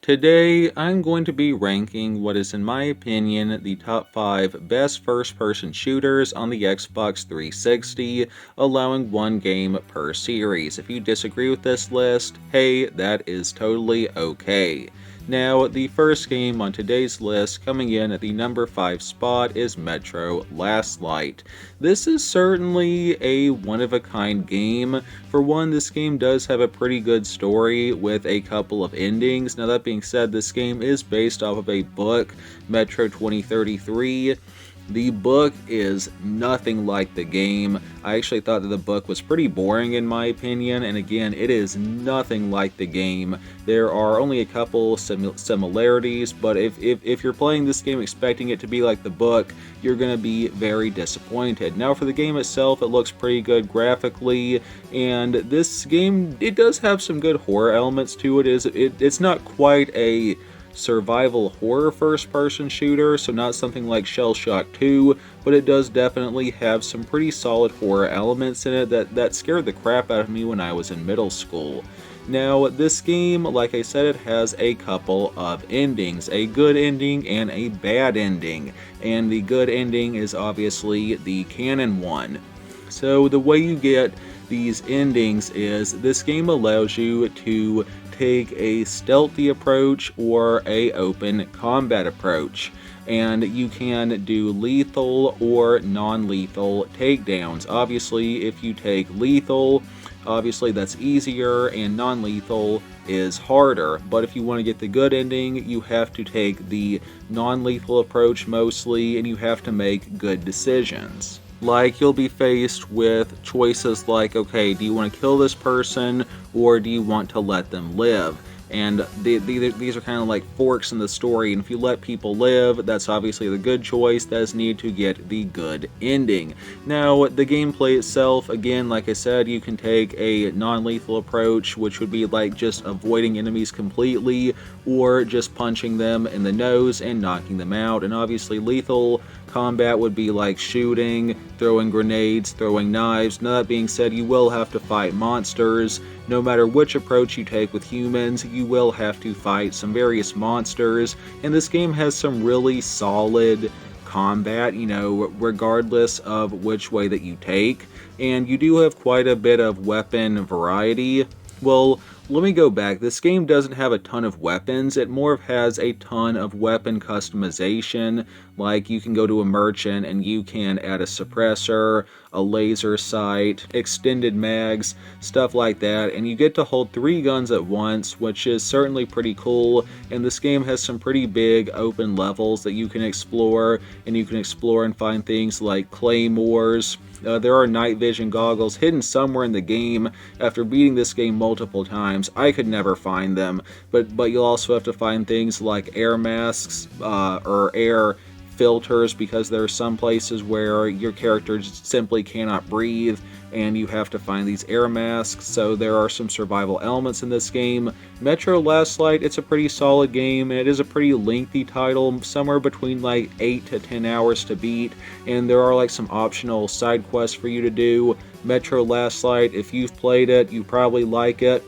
Today, I'm going to be ranking what is, in my opinion, the top 5 best first-person shooters on the Xbox 360, allowing one game per series. If you disagree with this list, hey, that is totally okay. Now, the first game on today's list, coming in at the number 5 spot, is Metro Last Light. This is certainly a one-of-a-kind game. For one, this game does have a pretty good story with a couple of endings. Now, that being said, this game is based off of a book, Metro 2033. The book is nothing like the game. I actually thought that the book was pretty boring in my opinion, and again, it is nothing like the game. There are only a couple similarities, but if you're playing this game expecting it to be like the book, you're going to be very disappointed. Now, for the game itself, it looks pretty good graphically, and this game, it does have some good horror elements to it. It's not quite a survival horror first-person shooter, so not something like Shell Shock 2, but it does definitely have some pretty solid horror elements in it that scared the crap out of me when I was in middle school. Now, this game, like I said, it has a couple of endings, a good ending and a bad ending, and the good ending is obviously the canon one. So the way you get these endings is this game allows you to take a stealthy approach or a open combat approach, and you can do lethal or non-lethal takedowns. Obviously, if you take lethal, obviously that's easier, and non-lethal is harder, but if you want to get the good ending, you have to take the non-lethal approach mostly, and you have to make good decisions. Like, you'll be faced with choices like, okay, do you want to kill this person, or do you want to let them live? And these are kind of like forks in the story, and if you let people live, that's obviously the good choice. That is needed to get the good ending. Now, the gameplay itself, again, like I said, you can take a non-lethal approach, which would be like just avoiding enemies completely, or just punching them in the nose and knocking them out. And obviously, lethal combat would be like shooting, throwing grenades, throwing knives. Now, that being said, you will have to fight monsters. No matter which approach you take with humans, you will have to fight some various monsters, and this game has some really solid combat, regardless of which way that you take, and you do have quite a bit of weapon variety. Well, let me go back. This game doesn't have a ton of weapons. It more has a ton of weapon customization. Like, you can go to a merchant and you can add a suppressor, a laser sight, extended mags, stuff like that. And you get to hold 3 guns at once, which is certainly pretty cool. And this game has some pretty big open levels that you can explore. And you can explore and find things like claymores. There are night vision goggles hidden somewhere in the game. After beating this game multiple times, I could never find them, but you'll also have to find things like air masks or air filters, because there are some places where your character simply cannot breathe, and you have to find these air masks. So there are some survival elements in this game. Metro Last Light, it's a pretty solid game, and it is a pretty lengthy title, somewhere between like 8 to 10 hours to beat, and there are like some optional side quests for you to do. Metro Last Light, if you've played it, you probably like it.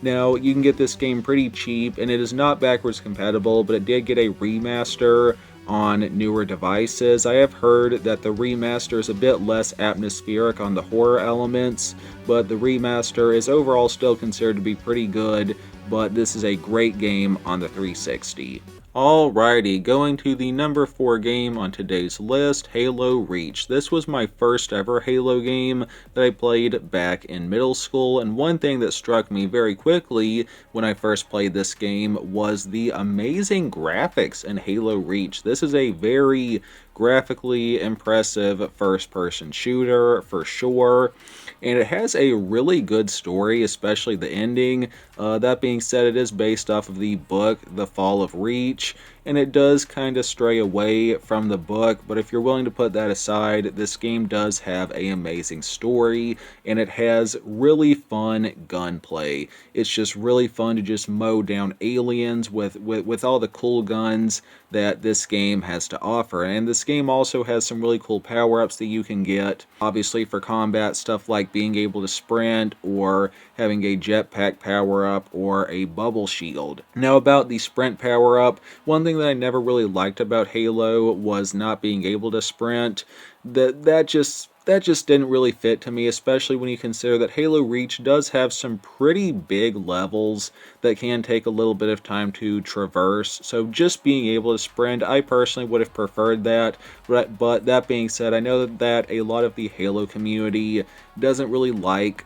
Now, you can get this game pretty cheap, and it is not backwards compatible, but it did get a remaster on newer devices. I have heard that the remaster is a bit less atmospheric on the horror elements, but the remaster is overall still considered to be pretty good, but this is a great game on the 360. Alrighty, going to the number 4 game on today's list, Halo Reach. This was my first ever Halo game that I played back in middle school, and one thing that struck me very quickly when I first played this game was the amazing graphics in Halo Reach. This is a very graphically impressive first-person shooter, for sure, and it has a really good story, especially the ending. That being said, it is based off of the book, The Fall of Reach, and it does kind of stray away from the book, but if you're willing to put that aside, this game does have an amazing story, and it has really fun gunplay. It's just really fun to just mow down aliens with all the cool guns that this game has to offer. And this game also has some really cool power-ups that you can get, obviously for combat, stuff like being able to sprint or having a jetpack power-up or a bubble shield. Now about the sprint power-up, one thing that I never really liked about Halo was not being able to sprint. That just didn't really fit to me, especially when you consider that Halo Reach does have some pretty big levels that can take a little bit of time to traverse. So just being able to sprint, I personally would have preferred that. But that being said, I know that a lot of the Halo community doesn't really like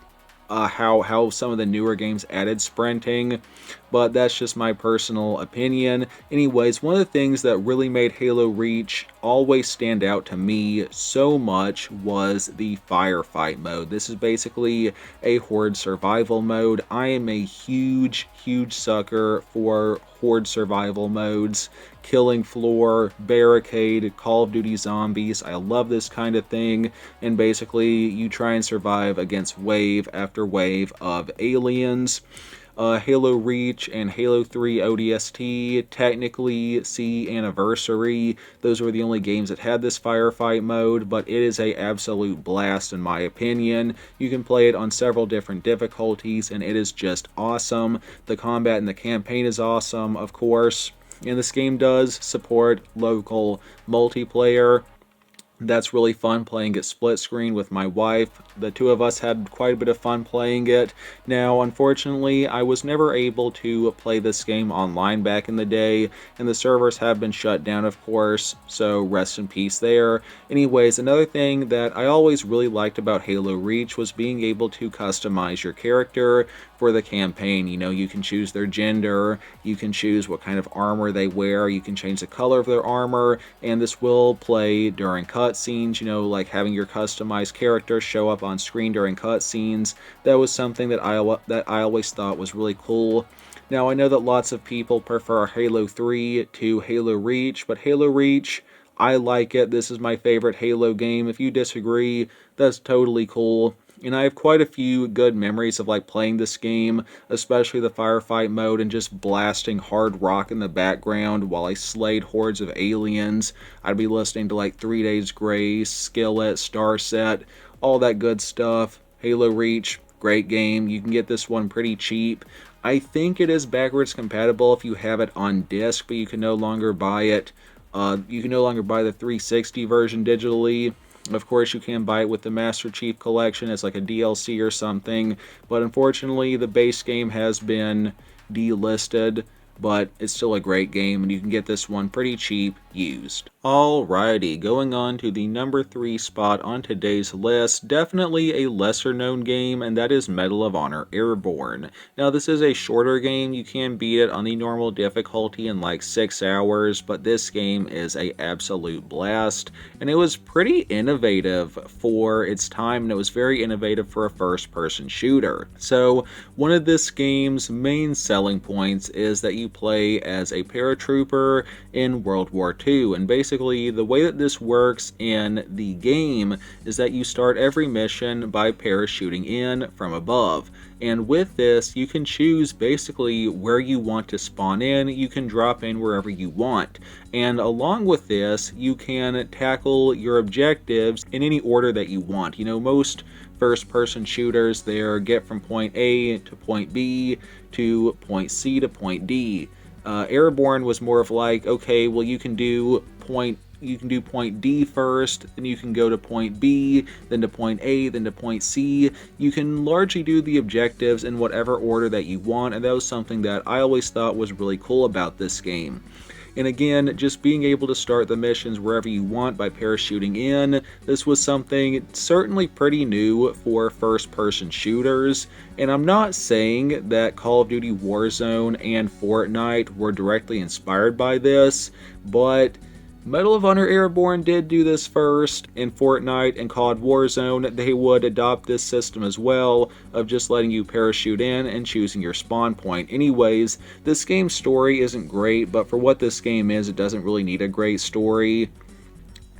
how some of the newer games added sprinting, but that's just my personal opinion. Anyways, one of the things that really made Halo Reach always stand out to me so much was the firefight mode. This is basically a horde survival mode. I am a huge sucker for horde survival modes. Killing Floor, Barricade, Call of Duty Zombies. I love this kind of thing, and basically you try and survive against wave after wave of aliens. Halo Reach and Halo 3 ODST technically see Anniversary. Those were the only games that had this firefight mode, but it is a absolute blast in my opinion. You can play it on several different difficulties, and it is just awesome. The combat in the campaign is awesome, of course. And this game does support local multiplayer. That's really fun playing it split screen with my wife. The two of us had quite a bit of fun playing it. Now, unfortunately, I was never able to play this game online back in the day, and the servers have been shut down, of course, so rest in peace there. Anyways, another thing that I always really liked about Halo Reach was being able to customize your character for the campaign. You know, you can choose their gender, you can choose what kind of armor they wear, you can change the color of their armor, and this will play during cutscenes, you know, like having your customized character show up on screen during cutscenes. That was something that I always thought was really cool. Now, I know that lots of people prefer Halo 3 to Halo Reach, but Halo Reach, I like it. This is my favorite Halo game. If you disagree, that's totally cool. And I have quite a few good memories of like playing this game, especially the firefight mode and just blasting hard rock in the background while I slayed hordes of aliens. I'd be listening to like 3 Days Grace, Skillet, Starset, all that good stuff. Halo Reach, great game. You can get this one pretty cheap. I think it is backwards compatible if you have it on disc, but you can no longer buy it. You can no longer buy the 360 version digitally. Of course, you can buy it with the Master Chief Collection as like a DLC or something, but unfortunately the base game has been delisted, but it's still a great game, and you can get this one pretty cheap used. Alrighty, going on to the number 3 spot on today's list, definitely a lesser known game, and that is Medal of Honor Airborne. Now, this is a shorter game. You can beat it on the normal difficulty in like 6 hours, but this game is a absolute blast, and it was pretty innovative for its time, and it was very innovative for a first-person shooter. So, one of this game's main selling points is that you play as a paratrooper in World War II, and basically the way that this works in the game is that you start every mission by parachuting in from above, and with this you can choose basically where you want to spawn in. You can drop in wherever you want, and along with this you can tackle your objectives in any order that you want. You know, most first-person shooters, they're get from point A to point B to point C to point D. Airborne was more of like, okay, well you can do point D first, then you can go to point B, then to point A, then to point C. You can largely do the objectives in whatever order that you want, and that was something that I always thought was really cool about this game. And again, just being able to start the missions wherever you want by parachuting in, this was something certainly pretty new for first-person shooters. And I'm not saying that Call of Duty Warzone and Fortnite were directly inspired by this, but Medal of Honor Airborne did do this first. In Fortnite and COD Warzone, they would adopt this system as well, of just letting you parachute in and choosing your spawn point. Anyways, this game's story isn't great, but for what this game is, it doesn't really need a great story.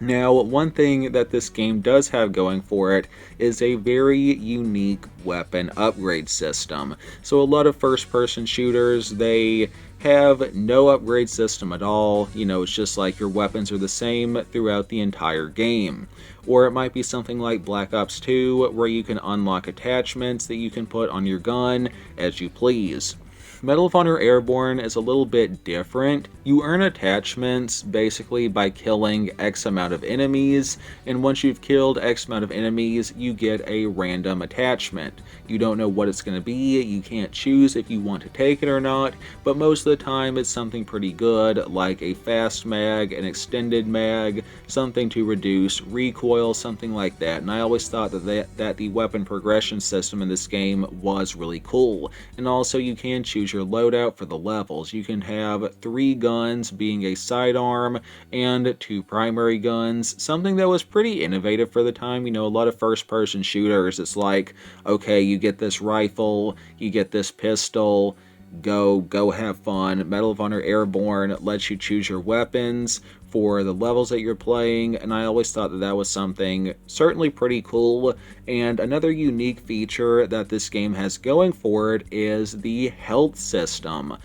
Now, one thing that this game does have going for it is a very unique weapon upgrade system. So a lot of first-person shooters, they have no upgrade system at all. You know, it's just like your weapons are the same throughout the entire game. Or it might be something like Black Ops 2, where you can unlock attachments that you can put on your gun as you please. Medal of Honor Airborne is a little bit different. You earn attachments basically by killing X amount of enemies, and once you've killed X amount of enemies, you get a random attachment. You don't know what it's going to be, you can't choose if you want to take it or not, but most of the time it's something pretty good, like a fast mag, an extended mag, something to reduce recoil, something like that. And I always thought that the weapon progression system in this game was really cool. And also you can choose your loadout for the levels. You can have 3 guns being a sidearm and 2 primary guns, something that was pretty innovative for the time. You know, a lot of first-person shooters, it's like, okay, you get this rifle, you get this pistol, go have fun. Medal of Honor Airborne lets you choose your weapons for the levels that you're playing, and I always thought that that was something certainly pretty cool. And another unique feature that this game has going for it is the health system.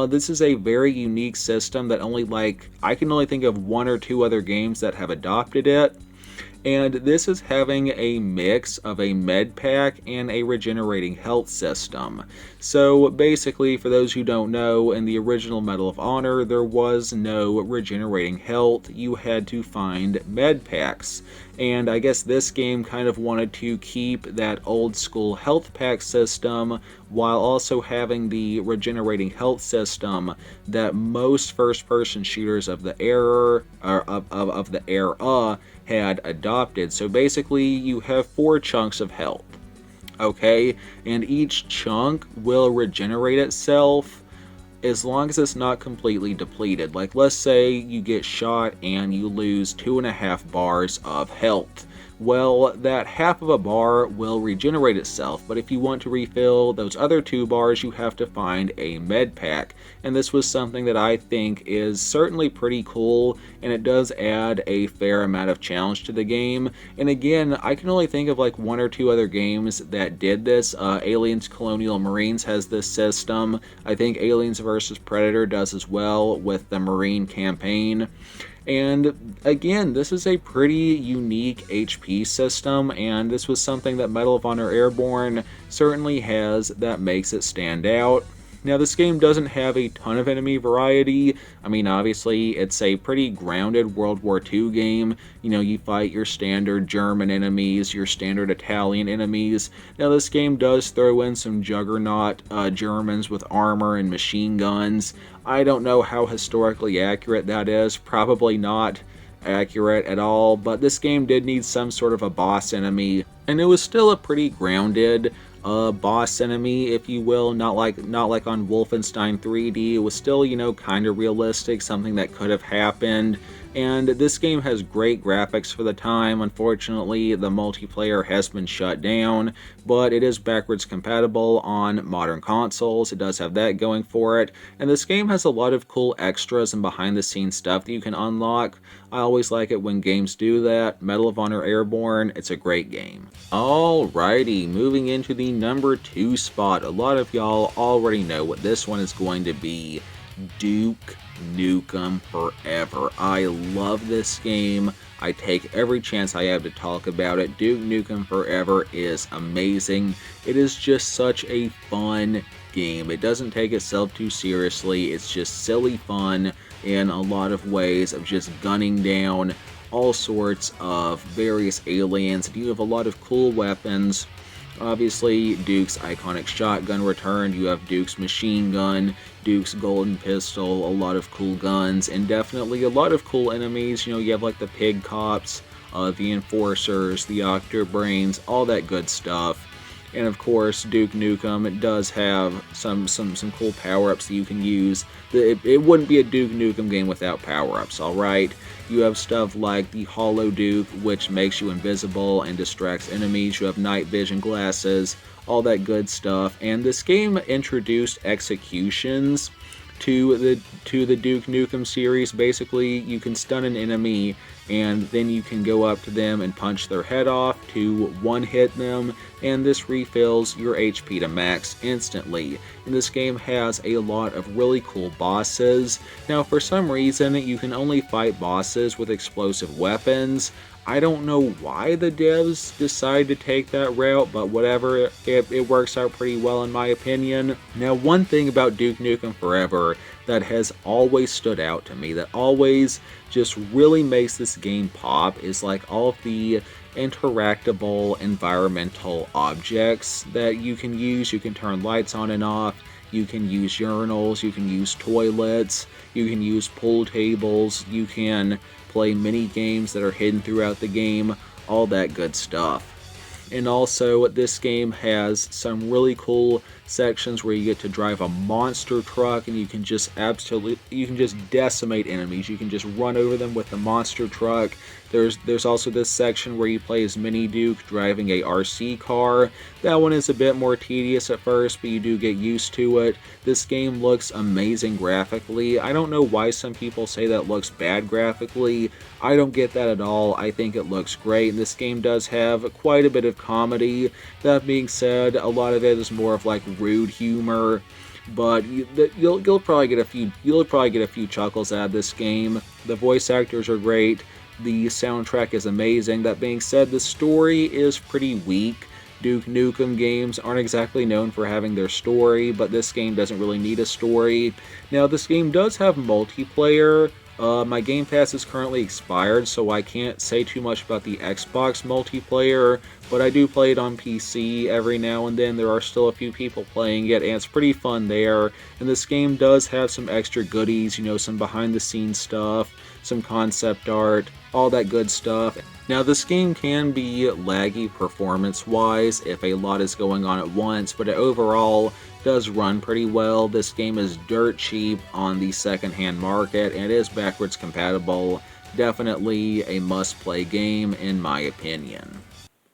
This is a very unique system that I can only think of 1 or 2 other games that have adopted it. And this is having a mix of a med pack and a regenerating health system. So basically, for those who don't know, in the original Medal of Honor, there was no regenerating health. You had to find med packs. And I guess this game kind of wanted to keep that old school health pack system while also having the regenerating health system that most first-person shooters of the era had adopted. So basically, you have 4 chunks of health, okay? And each chunk will regenerate itself as long as it's not completely depleted. Like, let's say you get shot and you lose 2.5 bars of health. Well, that half of a bar will regenerate itself, but if you want to refill those other 2 bars, you have to find a med pack. And this was something that I think is certainly pretty cool, and it does add a fair amount of challenge to the game. And again, I can only think of like 1 or 2 other games that did this. Aliens Colonial Marines has this system. I think Aliens vs. Predator does as well with the Marine campaign. And again, this is a pretty unique HP system, and this was something that Medal of Honor Airborne certainly has that makes it stand out. Now, this game doesn't have a ton of enemy variety. I mean, obviously, it's a pretty grounded World War II game. You know, you fight your standard German enemies, your standard Italian enemies. Now, this game does throw in some juggernaut Germans with armor and machine guns. I don't know how historically accurate that is. Probably not accurate at all, but this game did need some sort of a boss enemy, and it was still a pretty grounded boss enemy, if you will. Not like on Wolfenstein 3D. It was still, you know, kind of realistic, something that could have happened. And this game has great graphics for the time. Unfortunately, the multiplayer has been shut down, but it is backwards compatible on modern consoles. It does have that going for it. And this game has a lot of cool extras and behind-the-scenes stuff that you can unlock. I always like it when games do that. Medal of Honor Airborne, it's a great game. Alrighty, moving into the number 2 spot. A lot of y'all already know what this one is going to be. Duke Nukem Forever. I love this game. I take every chance I have to talk about it. Duke Nukem Forever is amazing. It is just such a fun game. It doesn't take itself too seriously. It's just silly fun in a lot of ways of just gunning down all sorts of various aliens. And you have a lot of cool weapons. Obviously, Duke's iconic shotgun returned. You have Duke's machine gun, Duke's golden pistol, a lot of cool guns, and definitely a lot of cool enemies. You know, you have like the pig cops, the enforcers, the octobrains, all that good stuff. And of course, Duke Nukem does have some cool power-ups that you can use. It wouldn't be a Duke Nukem game without power-ups, alright? You have stuff like the Hollow Duke, which makes you invisible and distracts enemies. You have night vision glasses, all that good stuff. And this game introduced executions to the Duke Nukem series. Basically, you can stun an enemy and then you can go up to them and punch their head off to one-hit them, and this refills your HP to max instantly. And this game has a lot of really cool bosses. Now, for some reason, you can only fight bosses with explosive weapons. I don't know why the devs decided to take that route, but whatever, it works out pretty well in my opinion. Now, one thing about Duke Nukem Forever that has always stood out to me, that always just really makes this game pop, is like all of the interactable environmental objects that you can use. You can turn lights on and off, you can use urinals, you can use toilets, you can use pool tables, you can play mini games that are hidden throughout the game, all that good stuff. And also, this game has some really cool sections where you get to drive a monster truck and you can just decimate enemies. You can just run over them with the monster truck. There's also this section where you play as Mini Duke driving a RC car. That one is a bit more tedious at first, but you do get used to it. This game looks amazing graphically. I don't know why some people say that it looks bad graphically. I don't get that at all. I think it looks great. And this game does have quite a bit of comedy. That being said, a lot of it is more of like rude humor, but you'll probably get a few chuckles out of this game. The voice actors are great. The soundtrack is amazing. That being said, the story is pretty weak. Duke Nukem games aren't exactly known for having their story, but this game doesn't really need a story. Now, this game does have multiplayer. My Game Pass is currently expired, so I can't say too much about the Xbox multiplayer, but I do play it on PC every now and then. There are still a few people playing it, and it's pretty fun there. And this game does have some extra goodies, you know, some behind-the-scenes stuff, some concept art, all that good stuff. Now, this game can be laggy performance-wise if a lot is going on at once, but it overall does run pretty well. This game is dirt cheap on the secondhand market, and it is backwards compatible. Definitely a must-play game, in my opinion.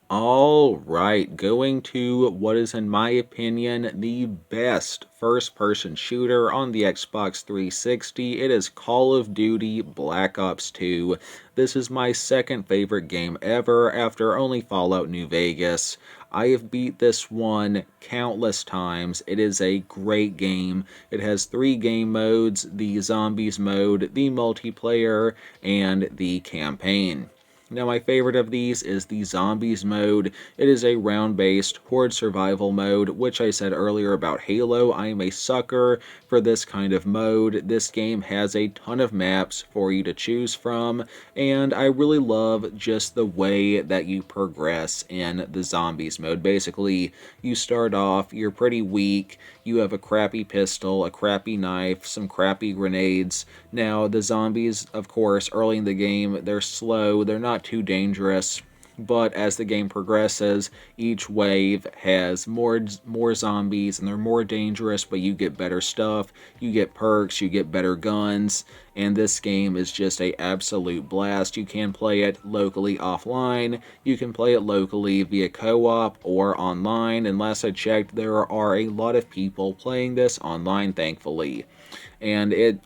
Alright, going to what is, in my opinion, the best first-person shooter on the Xbox 360. It is Call of Duty Black Ops 2. This is my second favorite game ever, after only Fallout New Vegas. I have beat this one countless times. It is a great game. It has 3 game modes: the Zombies mode, the multiplayer, and the campaign. Now, my favorite of these is the Zombies mode. It is a round-based horde survival mode, which I said earlier about Halo. I am a sucker for this kind of mode. This game has a ton of maps for you to choose from, and I really love just the way that you progress in the Zombies mode. Basically, you start off, you're pretty weak, you have a crappy pistol, a crappy knife, some crappy grenades. Now, the zombies, of course, early in the game, they're slow, they're not too dangerous, but as the game progresses, each wave has more zombies, and they're more dangerous, but you get better stuff, you get perks, you get better guns, and this game is just a absolute blast. You can play it locally offline, you can play it locally via co-op or online, and last I checked, there are a lot of people playing this online, thankfully. And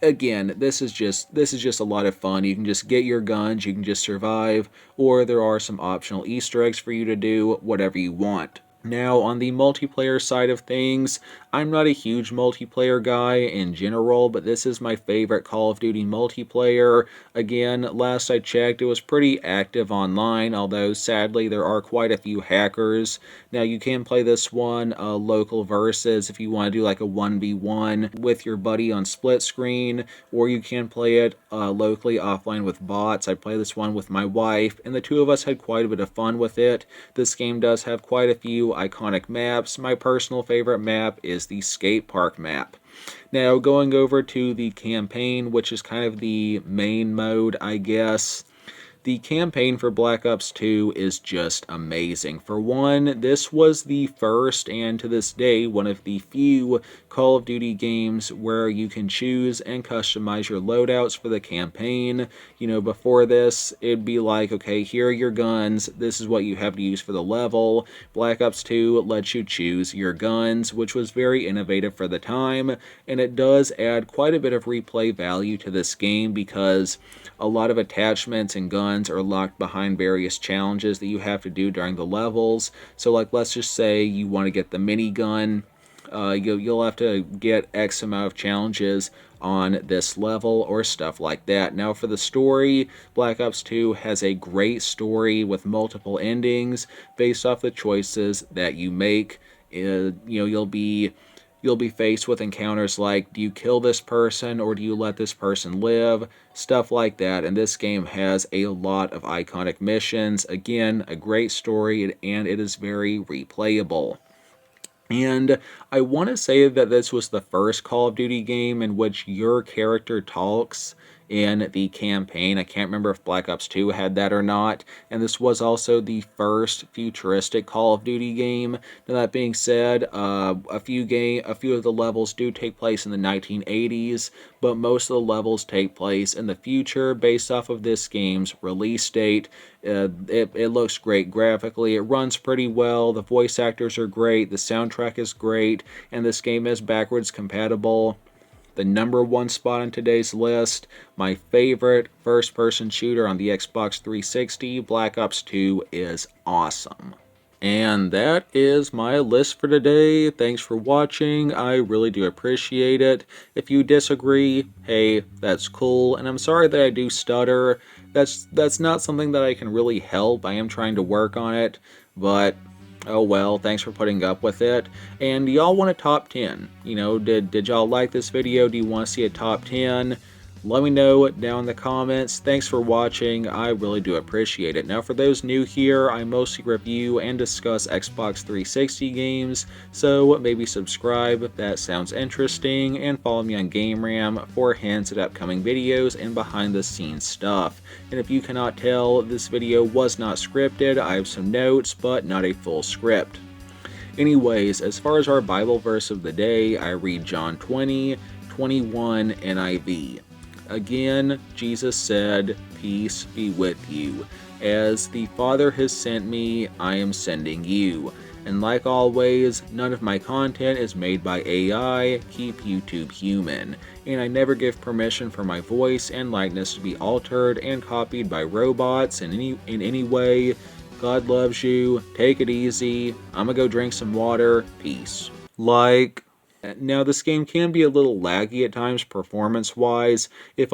again, this is just a lot of fun. You can just get your guns, you can just survive, or there are some optional Easter eggs for you to do, whatever you want. Now, on the multiplayer side of things, I'm not a huge multiplayer guy in general, but this is my favorite Call of Duty multiplayer. Again, last I checked, it was pretty active online, although sadly there are quite a few hackers. Now, you can play this one local versus if you want to do like a 1v1 with your buddy on split screen, or you can play it locally offline with bots. I play this one with my wife, and the two of us had quite a bit of fun with it. This game does have quite a few iconic maps. My personal favorite map is the skate park map. Now, going over to the campaign, which is kind of the main mode, I guess. The campaign for Black Ops 2 is just amazing. For one, this was the first, and to this day, one of the few Call of Duty games where you can choose and customize your loadouts for the campaign. You know, before this, it'd be like, okay, here are your guns, this is what you have to use for the level. Black Ops 2 lets you choose your guns, which was very innovative for the time, and it does add quite a bit of replay value to this game because a lot of attachments and guns are locked behind various challenges that you have to do during the levels. So like, let's just say you want to get the minigun. You'll have to get X amount of challenges on this level or stuff like that. Now for the story, Black Ops 2 has a great story with multiple endings based off the choices that you make. You'll be faced with encounters like, do you kill this person or do you let this person live? Stuff like that. And this game has a lot of iconic missions. Again, a great story, and it is very replayable. And I want to say that this was the first Call of Duty game in which your character talks in the campaign. I can't remember if Black Ops 2 had that or not. And this was also the first futuristic Call of Duty game. Now, that being said, a few of the levels do take place in the 1980s, but most of the levels take place in the future based off of this game's release date. It looks great graphically, it runs pretty well, the voice actors are great, the soundtrack is great, and this game is backwards compatible. The number one spot on today's list, my favorite first-person shooter on the Xbox 360, Black Ops 2 is awesome. And that is my list for today. Thanks for watching. I really do appreciate it. If you disagree, hey, that's cool. And I'm sorry that I do stutter. That's not something that I can really help. I am trying to work on it, but oh well, thanks for putting up with it. And y'all want a top 10? You know, did y'all like this video? Do you want to see a top 10? Let me know down in the comments. Thanks for watching. I really do appreciate it. Now, for those new here, I mostly review and discuss Xbox 360 games, so maybe subscribe if that sounds interesting, and follow me on GameRam for hints at upcoming videos and behind-the-scenes stuff. And if you cannot tell, this video was not scripted. I have some notes, but not a full script. Anyways, as far as our Bible verse of the day, I read John 20:21 NIV. Again, Jesus said, "Peace be with you. As the Father has sent me, I am sending you." And like always, none of my content is made by AI. Keep YouTube human. And I never give permission for my voice and likeness to be altered and copied by robots in any way. God loves you. Take it easy. I'm gonna go drink some water. Peace. Now, this game can be a little laggy at times performance-wise if